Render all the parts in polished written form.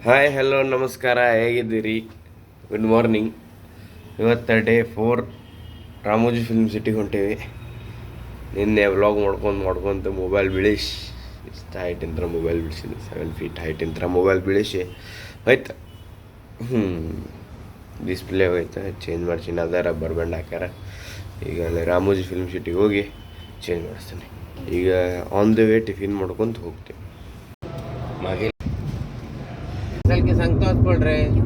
Hi hello ನಮಸ್ಕಾರ, ಹೇಗಿದ್ದೀರಿ? Good morning. ಇವತ್ತು ಡೇ 4 ರಾಮೋಜಿ ಫಿಲ್ಮ್ ಸಿಟಿಗೆ ಹೊಂಟೇವಿ. ನಿನ್ನೆ ವ್ಲಾಗ್ ಮಾಡ್ಕೊಂತ ಮೊಬೈಲ್ ಬೀಳಿಸಿ ಇಷ್ಟು ಹೈಟಿಂದ ಮೊಬೈಲ್ ಬಿಡಿಸಿದ್ವಿ. 7 ಫೀಟ್ ಹೈಟಿಂದ ಮೊಬೈಲ್ ಬೀಳಿಸಿ ಹೋಯ್ತು. ಡಿಸ್ಪ್ಲೇ ಹೋಯ್ತು, ಚೇಂಜ್ ಮಾಡ್ಸೀನಿ. ಅದರ ಬರ್ಬಂಡ್ ಹಾಕ್ಯಾರ. ಈಗ ಅಲ್ಲಿ ರಾಮೋಜಿ ಫಿಲ್ಮ್ ಸಿಟಿಗೆ ಹೋಗಿ ಚೇಂಜ್ ಮಾಡಿಸ್ತೀನಿ. ಈಗ ಆನ್ ದ ವೇ ಟಿಫಿನ್ ಮಾಡ್ಕೊತ ಹೋಗ್ತೀವಿ. ಮಾಗೆ के संगतोष पड़ रहे यू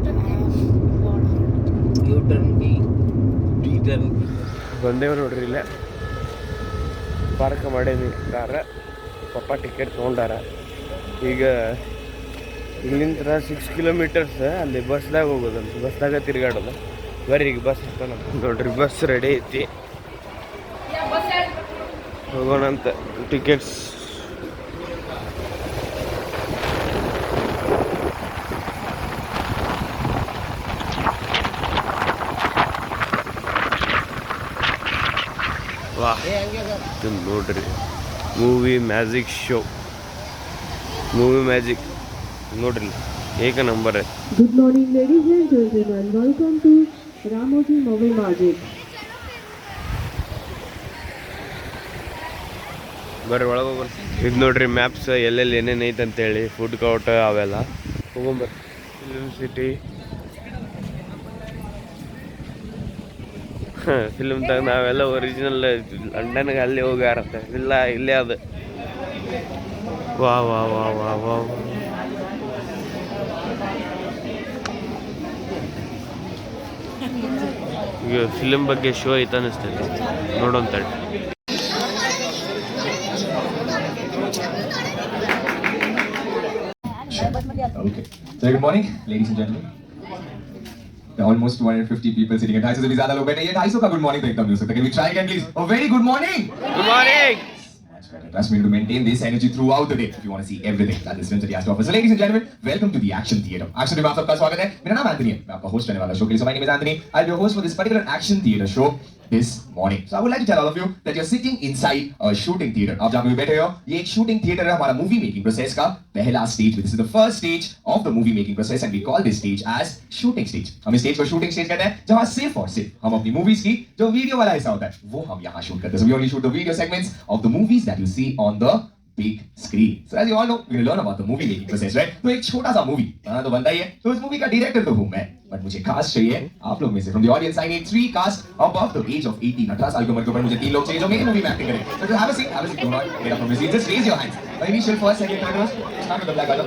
टर्न की डी टर्न ಬಂದೇವ್ ನೋಡ್ರಿ. ಇಲ್ಲ ಪಾರ್ಕ್ ಮಾಡೇನಿ ಕಾರ. ಪಪ್ಪ ಟಿಕೆಟ್ ತೊಗೊಂಡಾರ. ಈಗ ಇಲ್ಲಿಂದ 6 ಕಿಲೋಮೀಟರ್ಸ್ ಅಲ್ಲಿ ಬಸ್ದಾಗ ಹೋಗೋದಂತ. ಬಸ್ದಾಗ ತಿರುಗಾಡೋದು. ಬರ್ರಿ ಈಗ ಬಸ್ ಹತ್ತಾನ ನೋಡ್ರಿ. ಬಸ್ ರೆಡಿ ಐತಿ, ಹೋಗೋಣಂತ. ಟಿಕೆಟ್ಸ್ ನೋಡ್ರಿ. Movie magic show, movie magic ನೋಡ್ರಿ, ಏಕ number. Good morning ladies and gentlemen, welcome to Ramoji movie magic. ಬರ್ರಿ ಒಳಗೆ ಹೋಗ್ರಿ. ಇದು ನೋಡ್ರಿ ಮ್ಯಾಪ್ಸ್, ಎಲ್ಲೆಲ್ಲಿ ಏನೇನು ಐತೆ ಅಂತೇಳಿ, ಫುಡ್ ಕೋರ್ಟ್ ಅವೆಲ್ಲ. ಹೋಗೊಂಬರ್ರಿ. ಫಿಲ್ಮ್ ಸಿಟಿ ಫಿಲ್ಮ್ ತಗ ನಾವೆಲ್ಲ ಒರಿಜಿನಲ್ ಲಂಡನ್ಗೆ ಅಲ್ಲಿ ಹೋಗ್ಯಾರತ್ತೆ. ಇಲ್ಲ ಇಲ್ಲೇ ಅದು. ವಾ ವಾ ವಾ ವಾ ವಾ ಈಗ ಫಿಲ್ಮ್ ಬಗ್ಗೆ ಶೋ ಐತೆ ಅನ್ನಿಸ್ತೈತೆ. ನೋಡೋಂತ. Okay. So good morning, ladies and gentlemen. There are almost 250 people sitting at 250 से भी ज़्यादा लोग बैठे हैं. 250 का good morning तो एकदम नहीं हो सकता. Can we try again, please? A very good morning. Good morning. Much better. Trust me, to maintain this energy throughout the day if you want to see everything that this film city has to offer. So ladies and gentlemen, welcome to the Action Theatre. Action में आप सबका स्वागत है. मेरा नाम Anthony है. मैं आपका होस्ट रहने वाला शो के लिए. So my name is Anthony. I'll be your host for this particular Action Theatre show this morning. So I would like to tell all of you that you're sitting inside a shooting theatre. आप जहाँ पे बैठे हो, ये एक shooting theatre है हमारा movie making process का पहला stage. This is the first stage of the movie making process and we call this stage as shooting stage. हम इस stage को shooting stage कहते हैं, जहाँ सिर्फ और सिर्फ हम अपनी movies की जो वीडियो वाला हिस्सा होता है, वो हम यहाँ shoot करते हैं. So we only shoot the video segments of the movies that you see on the big screen. So as you all know, we're going to learn about the movie making process, right? तो एक छोटा सा movie बनाना तो बनता ही है. तो इस movie का डायरेक्टर तो हूँ मैं, बट मुझे कास्ट चाहिए आप लोग में से. From the audience, I need 3 cast above the age of 18. 18 साल की उम्र के ऊपर मुझे 3 लोग चाहिए जो मेरी मूवी में एक्टिंग करें. So just have a seat. Do not get up from your seat. Just raise your hands. Initial, first, second, third rows. Start with the black color.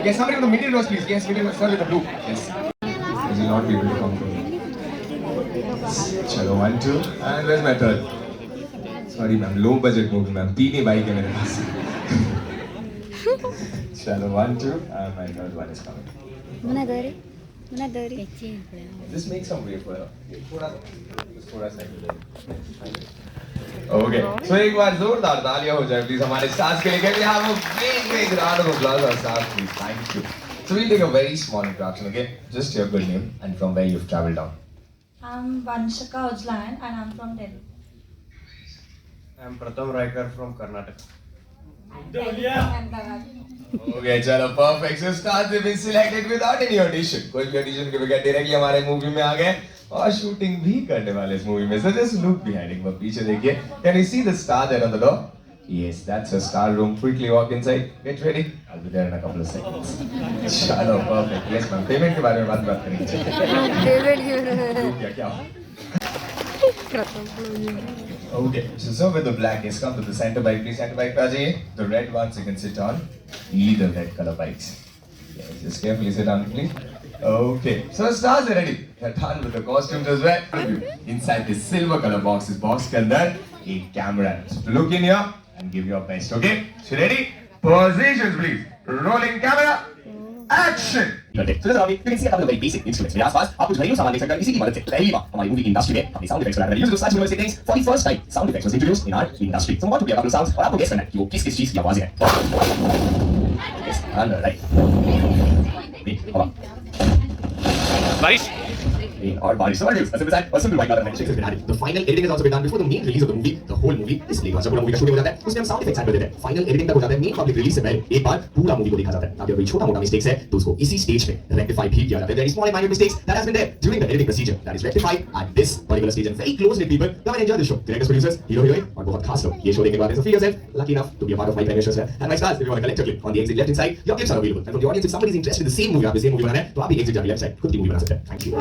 Yes, somebody with the middle rows, please. Yes, middle rows. Start with the blue. Yes. I will not be able to come from here. Chalo, 1, 2, and where's my third? Sorry, ma'am. Low budget movie, ma'am. 3 he bike है मेरे पास. Chalo, 1, 2, and my third one is coming. Mana dari? Just make some way for her. थोड़ा सा. Okay. So एक बार जोरदार तालियां हो जाए please हमारे स्टार्स के लिए. Can we have a big round of applause for stars, please? Thank you. So we'll take a very small introduction, okay? Just your good name and from where you've traveled down. I'm Vanshika Ojlan and I'm from Delhi. I am Pratham Raikar from Karnataka. Okay, चलो perfect. So stars have been selected without any audition. कोई भी audition के बगैर directly हमारे movie में आ गए और shooting भी करने वाले इस मूवी में. So just look behind एक बार पीछे देखिए. Can you see the star there on the door? Yes, that's a star room. Quickly walk inside. Get ready. I'll be there in a couple of seconds. चलो perfect. Yes ma'am. Payment के बारे में बात करेंगे. क्या? Okay, so with the black is come to the center bike, please. Center bike पे आ जाइए. The red ones you can sit on either red color bikes. Yes, just carefully sit down, please. Okay, so stars are ready. You're done with the costumes as well. Inside this silver color box, this box के अंदर एक camera. So look in here and give your best. Okay, so ready? Positions, please. Rolling camera. Action. So this is you can see a couple of very basic instruments. मेरे आसपास आप कुछ घरेलू सामान देख सकते हैं. इसी की मदद से पहली बार हमारी मूवी की इंडस्ट्री में अपने साउंड इफेक्ट्स को लगाकर use of such university things for the first time sound effects was introduced in our industry. So what to be a couple sounds और आपको गेस करना है कि वो किस चीज की आवाज है. Yes, under right. हवा. बारिश. main or body. So what it is, a simple side, a simple white color handshake has been added. The final editing has also been done before the main release of the movie. The whole movie is played. जब पूरा movie का shooting हो जाता है उसमें हम sound effects add कर देते हैं. फाइनल एडिटिंग तक हो जाता है. मेन पब्लिक रिलीज से पहले एक बार पूरा मूवी को देखा जाता है. अगर कोई छोटा मोटा मिस्टेक्स है तो उसको इसी स्टेज पे रेक्टिफाई भी किया जाता है. There is small and minor mistakes that has been there during the editing procedure that is rectified at this particular stage, and very close-knit people come and enjoy this show. Directors, producers, hero, heroine और बहुत खास लोग ये show देखने के बाद feel yourself lucky enough to be a part of my premiere show and my stars. If you want to collect a clip on the exit left inside, your clips are available. And from the audience, if somebody is interested in the same movie, आप same movie बनाना है तो आप भी exit जाके left side खुद की movie बना सकते हैं. Thank you.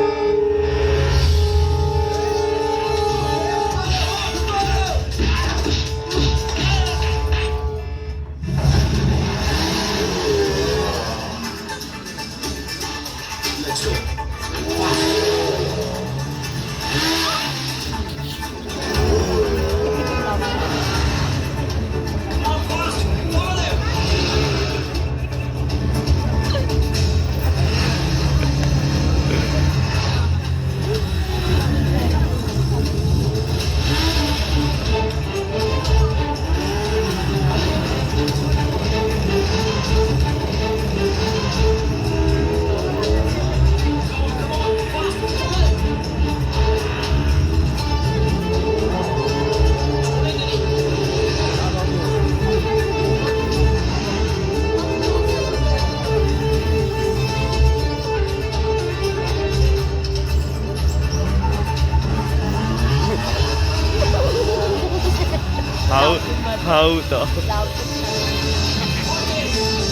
ಹೌದು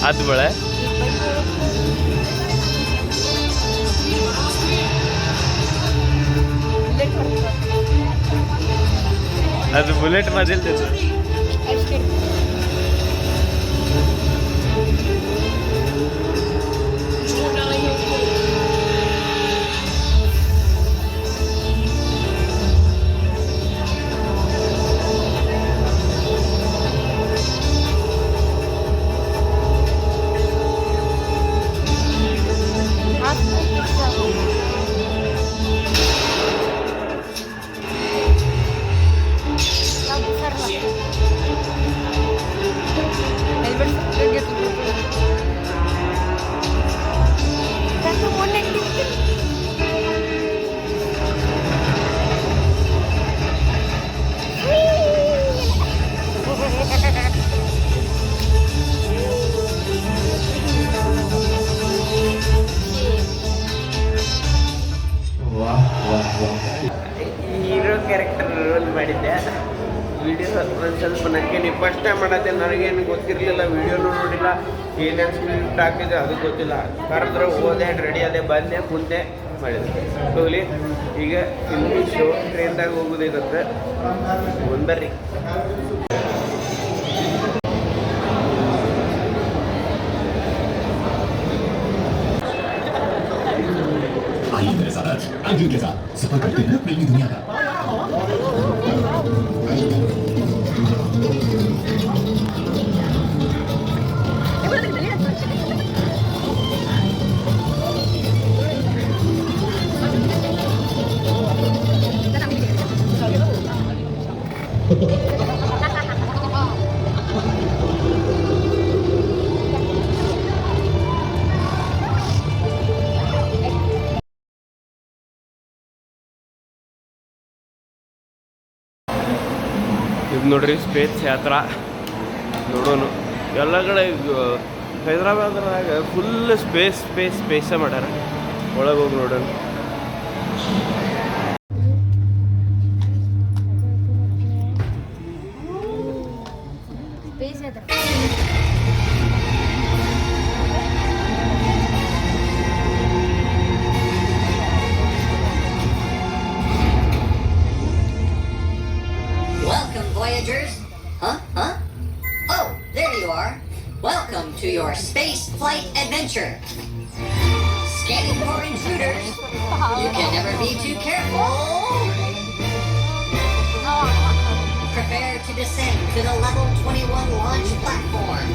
ಅದು ಬಳೆ ಅದು ಬುಲೆಟ್ ಮದಿಲ್ತಿತ್ತು. ಹೀರೋ ಕ್ಯಾರೆಕ್ಟರ್ ರೋಲ್ ಮಾಡಿದ್ದೆ. ವಿಡಿಯೋ ಒಂದು ಸ್ವಲ್ಪ ನನಗೆ ನೀವು ಫಸ್ಟ್ ಟೈಮ್ ಮಾಡತ್ತೆ, ನನಗೇನು ಗೊತ್ತಿರಲಿಲ್ಲ, ವೀಡಿಯೋನು ನೋಡಿಲ್ಲ, ಏನೇನು ಸ್ಕ್ರಿಪ್ಟ್ ಹಾಕಿದೆ ಅದು ಗೊತ್ತಿಲ್ಲ. ಕರೆದ್ರೆ ಹೋದೆ, ರೆಡಿ ಅದೇ ಬಂದೆ, ಮುಂದೆ ಮಾಡಿದೆ. ಹೋಗಲಿ, ಈಗ ಫಿಲ್ಮಿ ಶೋ ಟ್ರೈನ್ದಾಗ ಹೋಗೋದಿರುತ್ತೆ, ಮುಂದರ್ರಿ. आइए मेरे साथ अंकित के साथ सफर करते हैं फिल्मी दुनिया का. ಇದು ನೋಡ್ರಿ ಸ್ಪೇಸ್ ಯಾತ್ರಾ ನೋಡೋಣ. ಎಲ್ಲ ಕಡೆ ಹೈದ್ರಾಬಾದ್ರಾಗ ಫುಲ್ ಸ್ಪೇಸೇ ಮಾಡ್ಯಾರ. ಒಳಗೆ ಹೋಗಿ ನೋಡೋಣ. Welcome, Voyagers. Huh? Oh, there you are. Welcome to your space flight adventure. Scanning for intruders. You can never be too careful. Prepare to descend to the level 21 launch platform.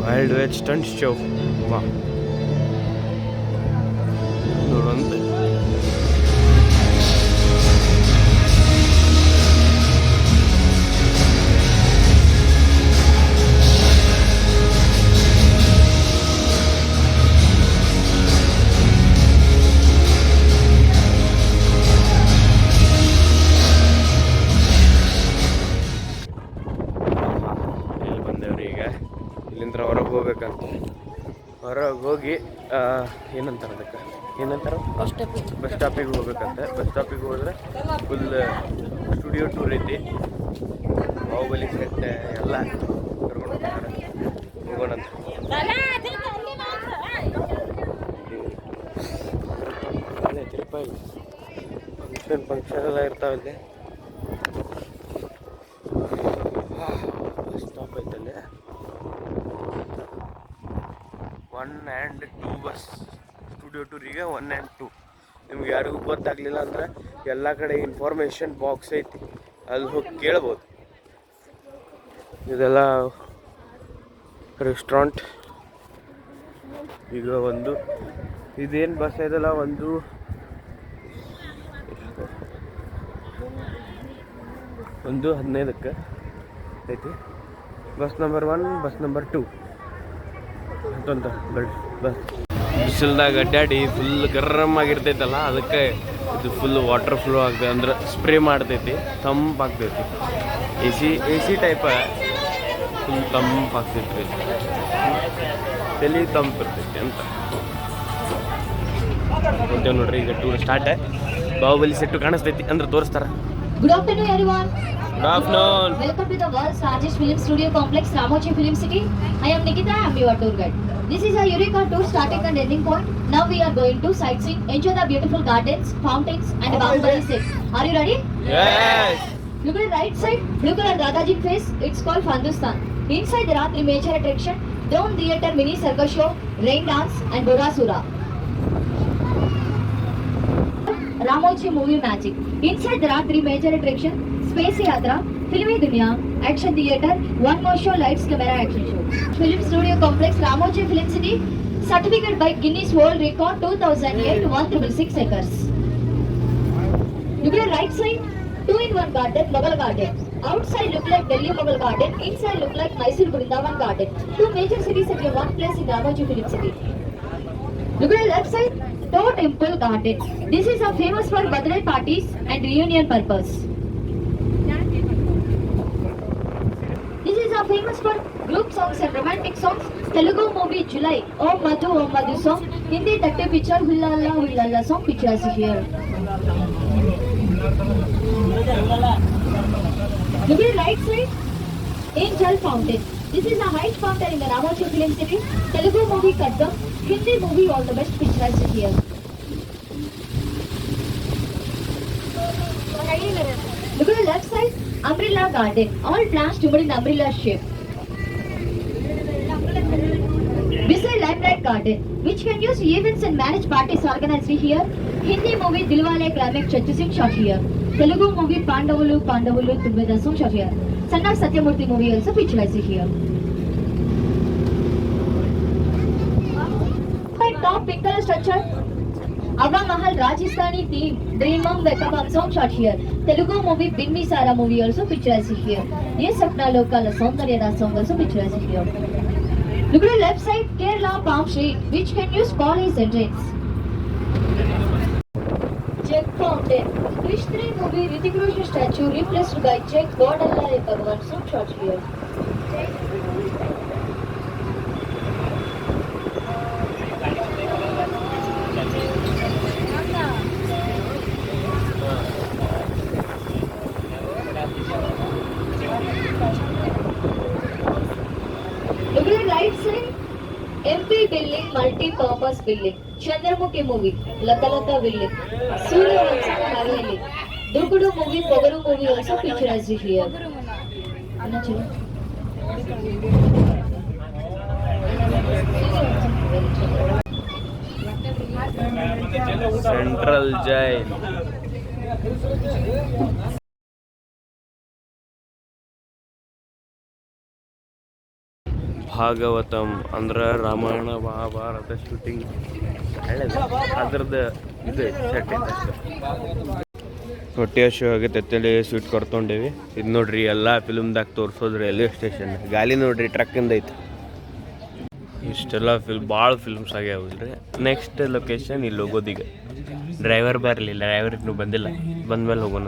Wild west stunt show. ವಾ ನೋಡೋಂತೆ. ಏನಂತಾರೆ ಅದಕ್ಕೆ ಏನಂತಾರೆ bus ಸ್ಟಾಪಿಗೆ ಹೋಗ್ಬೇಕಂತೆ. Bus ಸ್ಟಾಪಿಗೆ ಹೋದ್ರೆ full studio tour ಐತಿ, Bahubali set ಎಲ್ಲ ಕರ್ಕೊಂಡು ಹೋಗ್ತಾರೆ. ಹೋಗೋಣಂತ. ಫಂಕ್ಷನ್ ಎಲ್ಲ ಇರ್ತಾವಲ್ಲಿ. ಬಸ್ ಸ್ಟಾಪ್ ಐತಲ್ಲಿ 1 and 2 ಬಸ್. ಸ್ಟುಡಿಯೋ ಟೂರಿಗೆ 1 and 2. ನಿಮ್ಗೆ ಯಾರಿಗೂ ಗೊತ್ತಾಗಲಿಲ್ಲ ಅಂದ್ರೆ ಎಲ್ಲ ಕಡೆ ಇನ್ಫಾರ್ಮೇಷನ್ ಬಾಕ್ಸ್ ಐತಿ, ಅಲ್ಲಿ ಹೋಗಿ ಕೇಳ್ಬೋದು. ಇದೆಲ್ಲ ರೆಸ್ಟೋರೆಂಟ್. ಈಗ ಇದೇನು ಬಸ್ ಇದೆಲ್ಲ 1:15 ಐತಿ. ಬಸ್ ನಂಬರ್ 1, ಬಸ್ ನಂಬರ್ 2 ಅಂತಂತ ಬಸ್. ಬಿಸಿಲ್ದಾಗ ಅಡ್ಡಾಡಿ ಫುಲ್ ಗರಮ್ ಆಗಿರ್ತೈತಲ್ಲ, ಅದಕ್ಕೆ ಇದು ಫುಲ್ ವಾಟರ್ ಫ್ಲೋ ಆಗ್ತದೆ, ಅಂದ್ರೆ ಸ್ಪ್ರೇ ಮಾಡ್ತೈತಿ, ತಂಪಾಗ್ತೈತಿ. ಎ ಸಿ ಟೈಪ ಫುಲ್ ತಂಪಾಗ್ತೈತಿ, ತಲೆ ತಂಪಿರ್ತೈತಿ ಅಂತ ಹೋಗ್ತೇವೆ ನೋಡ್ರಿ. ಈಗ ಟೂರ್ ಸ್ಟಾರ್ಟ್. ಬಾಹುಬಲಿ ಸೆಟ್ಟು ಕಾಣಿಸ್ತೈತಿ ಅಂದ್ರೆ ತೋರಿಸ್ತಾರ. Good afternoon, everyone. Good afternoon. Welcome to the world's largest film studio complex, Ramoji Film City. I am Nikita. I am your tour guide. This is a Eureka tour starting and ending point. Now we are going to sightseeing, enjoy the beautiful gardens, fountains, and Bahubali set. Are you ready? Yes. Look at the right side. Look at Radhaji face. It's called Fandustan. Inside there are 3 major attractions: Drone Theatre, Mini Circus Show, Rain Dance, and Borasura. Ramoji Movie Magic. Inside there are 3 major attractions: Space Yatra, Filmy Dunya, Action Theatre, One More Show, Lights, Camera, Action Show. Film Studio Complex, Ramoji Film City. Certificate by Guinness World Record 2008, 1666 acres. Look at the right side. 2-in-1 garden, Mughal garden. Outside look like Delhi Mughal garden. Inside look like Mysore Vrindavan garden. 2 major cities at one place in Ramoji Film City. Look at the left side. Toe Temple Garden. This is a famous for birthday parties and reunion purpose. This is a famous for group songs and romantic songs. Telugu movie July, Om Madhu song. Hindi Tatte picture Hullala song pictures here. Look at the right side. Angel Fountain. This is a height fountain in the Ramoji Film City. Telugu movie Kaddam. Hindi movie all the best pictures here. Look at the left side. Umbrella Garden. All plants trimmed in umbrella shape. Beside Limelight Garden, which can use events and marriage parties organized here. Hindi movie Dilwale Climax Chatusing shot here. Telugu movie Pandavulu Tumbeda song shot here. Son of Satyamurthy movie also picturized here. Top pink color structure. Ava Mahal Rajasthani theme Dreamam Vekabam song shot here. Telugu movie Bimbi Sara movie also picturized here. Yes, Sapna Lokala Saundaryada song also picturized here. Look at the left side, Kerala Palm Street, which can use college entrance. Jug Fountain. Krishna movie Hrithik Roshan statue replaced by Jug God Allah Bhagwan song shot here. Look at the right side. MP building, multi-purpose building. Chandramukhi movie, Lata building. Surya Vansa Haveli. Dukudu movie, Pogaru movie also picturized here. Central Jail. Bhagavatam ಅಂದ್ರೆ Ramayana Mahabharata shooting ಅದ್ರದ್ದು ಇದು set ಐತೆ. ಹೊಟ್ಟೆ show ಆಗೈತೆ, ತಲೆ sweet ಕೊಡ್ತೊಂಡೇವಿ. ಇದು ನೋಡ್ರಿ ಎಲ್ಲ ಫಿಲ್ಮ್ದಾಗ ತೋರಿಸೋದು ರೈಲ್ವೆ ಸ್ಟೇಷನ್. ಗಾಲಿ ನೋಡ್ರಿ ಟ್ರಕ್ಕಿಂದ ಐತೆ. ಇಷ್ಟೆಲ್ಲ ಭಾಳ ಫಿಲ್ಮ್ಸ್ ಆಗ್ಯಾವಲ್ರಿ. ನೆಕ್ಸ್ಟ್ ಲೊಕೇಶನ್ ಇಲ್ಲಿ ಹೋಗೋದೀಗ. ಡ್ರೈವರ್ ಬರಲಿಲ್ಲ, ಡ್ರೈವರ್ ಇನ್ನೂ ಬಂದಿಲ್ಲ, ಬಂದ್ಮೇಲೆ ಹೋಗೋಣ.